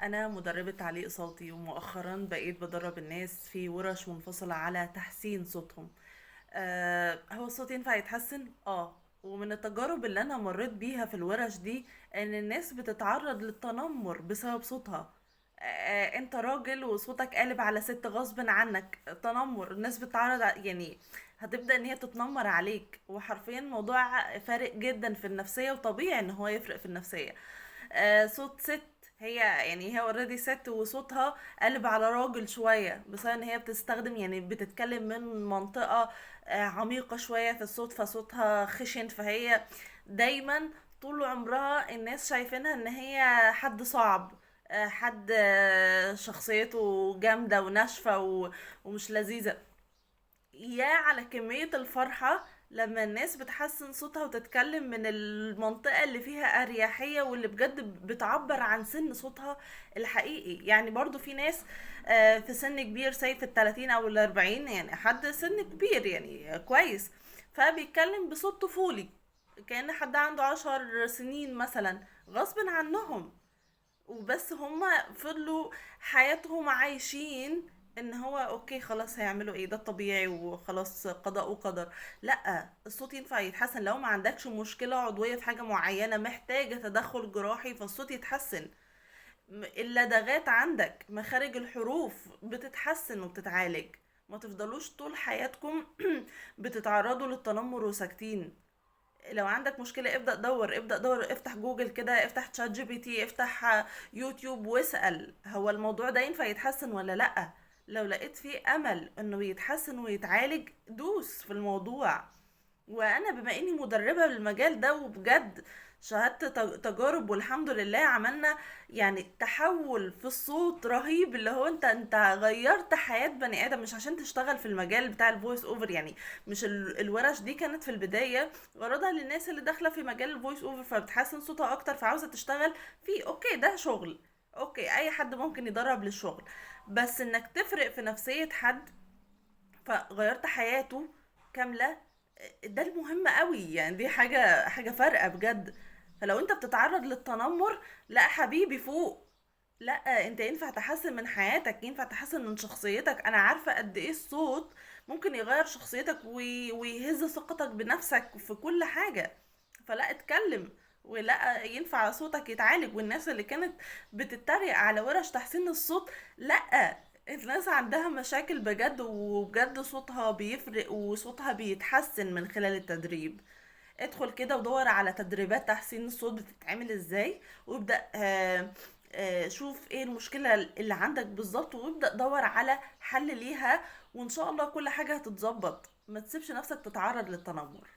أنا مدربة تعليق صوتي، ومؤخرا بقيت بدرب الناس في ورش منفصلة على تحسين صوتهم. هو الصوت ينفع يتحسن؟ ومن التجارب اللي أنا مريت بيها في الورش دي إن الناس بتتعرض للتنمر بسبب صوتها. انت راجل وصوتك قالب على ست غصب عنك، تنمر. الناس بتتعرض يعني هتبدأ ان هي تتنمر عليك، وحرفيا موضوع فارق جدا في النفسية، وطبيعي ان هو يفرق في النفسية. صوت ست، هي يعني هي اوريدي ست وصوتها قلب على راجل شوية بسبب ان هي بتستخدم، يعني بتتكلم من منطقة عميقة شوية في الصوت، فصوتها خشن، فهي دايما طول عمرها الناس شايفينها ان هي حد صعب، حد شخصيته جامدة وناشفة ومش لذيذة. يا على كمية الفرحة لما الناس بتحسن صوتها وتتكلم من المنطقة اللي فيها أريحية، واللي بجد بتعبر عن سن صوتها الحقيقي. يعني برضو في ناس في سن كبير، سي في التلاتين أو الأربعين، يعني حد سن كبير يعني كويس، فبيتكلم بصوت طفولي كأن حد عنده 10 سنين مثلا، غصب عنهم. وبس هما فضلوا حياتهم عايشين ان هو اوكي خلاص هيعملوا ايه، ده الطبيعي وخلاص قضاء وقدر. لا، الصوت ينفع يتحسن لو ما عندكش مشكلة عضوية في حاجة معينة محتاجة تدخل جراحي، فالصوت يتحسن. اللدغات عندك، مخارج الحروف بتتحسن وبتتعالج. ما تفضلوش طول حياتكم بتتعرضوا للتنمر وساكتين. لو عندك مشكلة ابدأ دور، افتح جوجل كده، افتح تشات جي بي تي، افتح يوتيوب، واسأل هو الموضوع ده ينفع يتحسن ولا لأ. لو لقيت فيه أمل انه يتحسن ويتعالج، دوس في الموضوع. وانا بما اني مدربة بالمجال ده، وبجد شهدت تجارب، والحمد لله عملنا يعني تحول في الصوت رهيب، اللي هو انت غيرت حياة بني ادم. مش عشان تشتغل في المجال بتاع الفويس اوفر يعني، مش الورش دي كانت في البداية غرضها للناس اللي داخلة في مجال الفويس اوفر، فبتحسن صوتها اكتر، فعاوزة تشتغل فيه. اوكي، ده شغل، اوكي اي حد ممكن يدرب للشغل، بس انك تفرق في نفسية حد فغيرت حياته كاملة، ده المهم قوي. يعني دي حاجة فارقة بجد. فلو انت بتتعرض للتنمر، لا حبيبي فوق. لا، انت ينفع تحسن من حياتك، ينفع تحسن من شخصيتك. انا عارفة قد ايه الصوت ممكن يغير شخصيتك ويهز ثقتك بنفسك في كل حاجة. فلا اتكلم، ولا ينفع صوتك يتعالج. والناس اللي كانت بتتريق على ورش تحسين الصوت، لا، الناس عندها مشاكل بجد، وبجد صوتها بيفرق وصوتها بيتحسن من خلال التدريب. ادخل كده ودور على تدريبات تحسين الصوت بتتعمل ازاي، وابدأ شوف ايه المشكلة اللي عندك بالظبط، وابدأ دور على حل ليها، وان شاء الله كل حاجة هتتظبط. ما تسيبش نفسك تتعرض للتنمر.